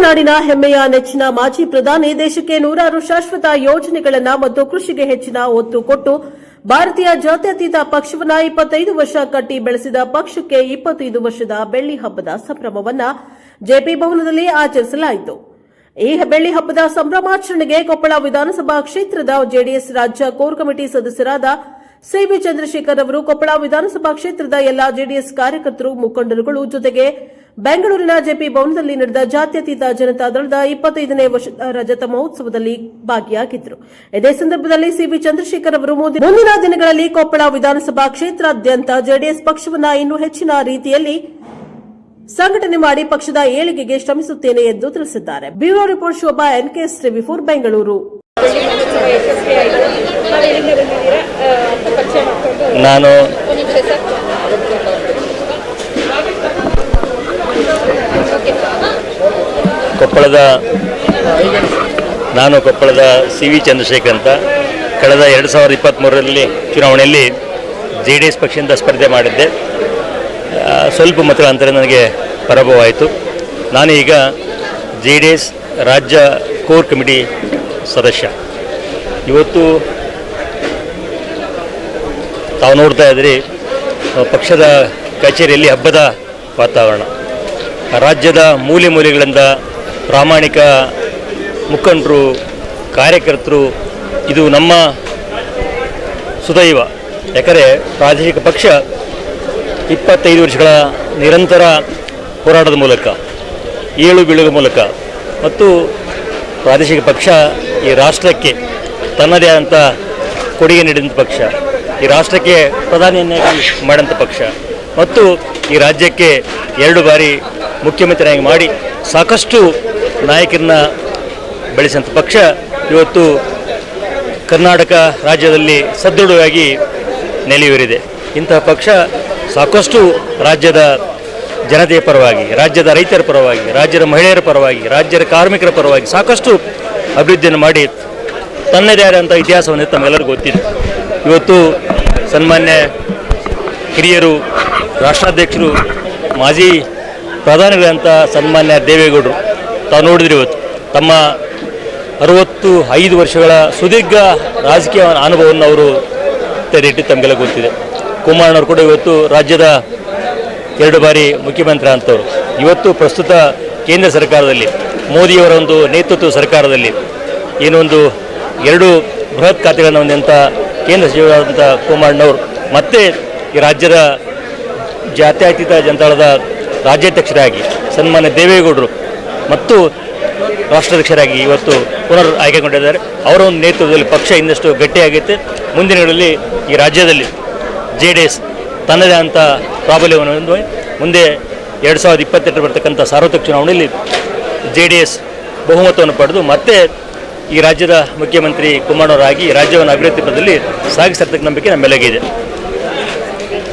ನಾಡಿನ ಹೆಮ್ಮೆಯ ನೆಚ್ಚಿನ ಮಾಜಿ ಪ್ರಧಾನಿ ದೇಶಕ್ಕೆ ನೂರಾರು ಶಾಶ್ವತ ಯೋಜನೆಗಳನ್ನು ಮತ್ತು ಕೃಷಿಗೆ ಹೆಚ್ಚಿನ ಒತ್ತು ಕೊಟ್ಟು ಭಾರತೀಯ ಜಾತ್ಯತೀತ ಪಕ್ಷವನ್ನ 25 ವರ್ಷ ಕಟ್ಟಿ ಬೆಳೆಸಿದ ಪಕ್ಷಕ್ಕೆ 25 ವರ್ಷದ ಬೆಳ್ಳಿ ಹಬ್ಬದ ಸಂಭ್ರಮವನ್ನ ಜೆಪಿ ಭವನದಲ್ಲಿ ಆಚರಿಸಲಾಯಿತು. ಈ ಬೆಳ್ಳಿ ಹಬ್ಬದ ಸಂಭ್ರಮಾಚರಣೆಗೆ ಕೊಪ್ಪಳ ವಿಧಾನಸಭಾ ಕ್ಷೇತ್ರದ ಜೆಡಿಎಸ್ ರಾಜ್ಯ ಕೋರ್ ಕಮಿಟಿ ಸದಸ್ಯರಾದ ಸಿವಿ ಚಂದ್ರಶೇಖರ್ ಅವರು, ಕೊಪ್ಪಳ ವಿಧಾನಸಭಾ ಕ್ಷೇತ್ರದ ಎಲ್ಲಾ ಜೆಡಿಎಸ್ ಕಾರ್ಯಕರ್ತರು, ಮುಖಂಡರುಗಳು ಜೊತೆಗೆ ಬೆಂಗಳೂರಿನ ಜೆಪಿ ಭವನದಲ್ಲಿ ನಡೆದ ಜಾತ್ಯತೀತ ಜನತಾದಳದ 25ನೇ ವರ್ಷದ ರಜತ ಮಹೋತ್ಸವದಲ್ಲಿ ಭಾಗಿಯಾಗಿದ್ದರು. ಇದೇ ಸಂದರ್ಭದಲ್ಲಿ ಸಿವಿ ಚಂದ್ರಶೇಖರ್ ಅವರು ಮುಂದಿನ ದಿನಗಳಲ್ಲಿ ಕೊಪ್ಪಳ ವಿಧಾನಸಭಾ ಕ್ಷೇತ್ರಾದ್ಯಂತ ಜೆಡಿಎಸ್ ಪಕ್ಷವನ್ನು ಇನ್ನೂ ಹೆಚ್ಚಿನ ರೀತಿಯಲ್ಲಿ ಸಂಘಟನೆ ಮಾಡಿ ಪಕ್ಷದ ಏಳಿಗೆಗೆ ಶ್ರಮಿಸುತ್ತೇನೆ ಎಂದು ತಿಳಿಸಿದ್ದಾರೆ. ಬ್ಯೂರೋ ರಿಪೋರ್ಟ್ ಶೋಭಾ ಎನ್ಕೆಎಸ್ ಟಿವಿ4 ಬೆಂಗಳೂರು. ನಾನು ಕೊಪ್ಪಳದ ಸಿವಿ ಚಂದ್ರಶೇಖರ್ ಅಂತ ಕಳೆದ 2023ರಲ್ಲಿ ಚುನಾವಣೆಯಲ್ಲಿ ಜೆಡಿಎಸ್ ಪಕ್ಷದಿಂದ ಸ್ಪರ್ಧೆ ಮಾಡಿದ್ದೆ. ಸ್ವಲ್ಪ ಮತಗಳ ಅಂತರ ನನಗೆ ಪರಾಭವವಾಯಿತು. ನಾನು ಈಗ ಜೆಡಿಎಸ್ ರಾಜ್ಯ ಕೋರ್ ಕಮಿಟಿ ಸದಸ್ಯ. ಇವತ್ತು ತಾವು ನೋಡ್ತಾ ಇದ್ರಿ, ಪಕ್ಷದ ಕಚೇರಿಯಲ್ಲಿ ಹಬ್ಬದ ವಾತಾವರಣ. ರಾಜ್ಯದ ಮೂಲೆ ಮೂಲೆಗಳಿಂದ ಪ್ರಾಮಾಣಿಕ ಮುಖಂಡರು, ಕಾರ್ಯಕರ್ತರು, ಇದು ನಮ್ಮ ಸುದೈವ. ಯಾಕಂದರೆ ಪ್ರಾದೇಶಿಕ ಪಕ್ಷ 25 ವರ್ಷಗಳ ನಿರಂತರ ಹೋರಾಟದ ಮೂಲಕ, ಏಳು ಬೀಳುವ ಮೂಲಕ ಮತ್ತು ಪ್ರಾದೇಶಿಕ ಪಕ್ಷ ಈ ರಾಷ್ಟ್ರಕ್ಕೆ ತನ್ನದೇ ಆದಂಥ ಕೊಡುಗೆ ನೀಡಿದಂಥ ಪಕ್ಷ, ಈ ರಾಷ್ಟ್ರಕ್ಕೆ ಪ್ರಧಾನಿಯನ್ನಾಗಿ ಮಾಡಿದಂಥ ಪಕ್ಷ ಮತ್ತು ಈ ರಾಜ್ಯಕ್ಕೆ 2 ಬಾರಿ ಮುಖ್ಯಮಂತ್ರಿಯಾಗಿ ಮಾಡಿ ಸಾಕಷ್ಟು ನಾಯಕರನ್ನ ಬೆಳೆಸಿದಂಥ ಪಕ್ಷ ಇವತ್ತು ಕರ್ನಾಟಕ ರಾಜ್ಯದಲ್ಲಿ ಸದೃಢವಾಗಿ ನೆಲೆಯೂರಿದೆ. ಇಂತಹ ಪಕ್ಷ ಸಾಕಷ್ಟು ರಾಜ್ಯದ ಜನತೆಯ ಪರವಾಗಿ, ರಾಜ್ಯದ ರೈತರ ಪರವಾಗಿ, ರಾಜ್ಯದ ಮಹಿಳೆಯರ ಪರವಾಗಿ, ರಾಜ್ಯದ ಕಾರ್ಮಿಕರ ಪರವಾಗಿ ಸಾಕಷ್ಟು ಅಭಿವೃದ್ಧಿಯನ್ನು ಮಾಡಿ ತನ್ನದೇ ಆದಂಥ ಇತಿಹಾಸವನ್ನು ತಮಗೆಲ್ಲರಿಗೂ ಗೊತ್ತಿದೆ. ಇವತ್ತು ಸನ್ಮಾನ್ಯ ಹಿರಿಯರು, ರಾಷ್ಟ್ರಾಧ್ಯಕ್ಷರು, ಮಾಜಿ ಪ್ರಧಾನಿಗಳಂಥ ಸನ್ಮಾನ್ಯ ದೇವೇಗೌಡರು ತಾವು ನೋಡಿದ್ರೆ ಇವತ್ತು ತಮ್ಮ 65 ವರ್ಷಗಳ ಸುದೀರ್ಘ ರಾಜಕೀಯ ಅನುಭವವನ್ನು ಅವರು ತೆರೆಯಿಟ್ಟು ತಮಗೆಲ್ಲ ಗೊತ್ತಿದೆ. ಕುಮಾರಣ್ಣವರು ಕೂಡ ಇವತ್ತು ರಾಜ್ಯದ 2 ಬಾರಿ ಮುಖ್ಯಮಂತ್ರಿ ಅಂತವರು. ಇವತ್ತು ಪ್ರಸ್ತುತ ಕೇಂದ್ರ ಸರ್ಕಾರದಲ್ಲಿ ಮೋದಿಯವರ ಒಂದು ನೇತೃತ್ವ ಸರ್ಕಾರದಲ್ಲಿ ಏನೊಂದು 2 ಬೃಹತ್ ಖಾತೆಗಳನ್ನು ಹೊಂದಿದಂಥ ಕೇಂದ್ರ ಸಚಿವರಾದಂಥ ಕುಮಾರಣ್ಣವರು ಮತ್ತೆ ಈ ರಾಜ್ಯದ ಜಾತ್ಯತೀತ ಜನತಾದಳದ ರಾಜ್ಯಾಧ್ಯಕ್ಷರಾಗಿ ಸನ್ಮಾನ್ಯ ದೇವೇಗೌಡರು ಮತ್ತು ರಾಷ್ಟ್ರಾಧ್ಯಕ್ಷರಾಗಿ ಇವತ್ತು ಪುನರ್ ಆಯ್ಕೆಗೊಂಡಿದ್ದಾರೆ. ಅವರ ಒಂದು ನೇತೃತ್ವದಲ್ಲಿ ಪಕ್ಷ ಇನ್ನಷ್ಟು ಗಟ್ಟಿಯಾಗುತ್ತೆ. ಮುಂದಿನ ದಿನಗಳಲ್ಲಿ ಈ ರಾಜ್ಯದಲ್ಲಿ ಜೆಡಿಎಸ್ ತನ್ನದೇ ಆದಂಥ ಪ್ರಾಬಲ್ಯವನ್ನು ಹೊಂದಿ ಮುಂದೆ 2028 ಬರ್ತಕ್ಕಂಥ ಸಾರ್ವತ್ರಿಕ ಚುನಾವಣೆಯಲ್ಲಿ ಜೆಡಿಎಸ್ ಬಹುಮತವನ್ನು ಪಡೆದು ಮತ್ತೆ ಈ ರಾಜ್ಯದ ಮುಖ್ಯಮಂತ್ರಿ ಕುಮಾರಣ್ಣವರಾಗಿ ರಾಜ್ಯವನ್ನು ಅಭಿವೃದ್ಧಿ ಪಥದಲ್ಲಿ ಸಾಗಿಸಿರ್ತಕ್ಕ ನಂಬಿಕೆ ನಮ್ಮೆಲ್ಲಗಿದೆ.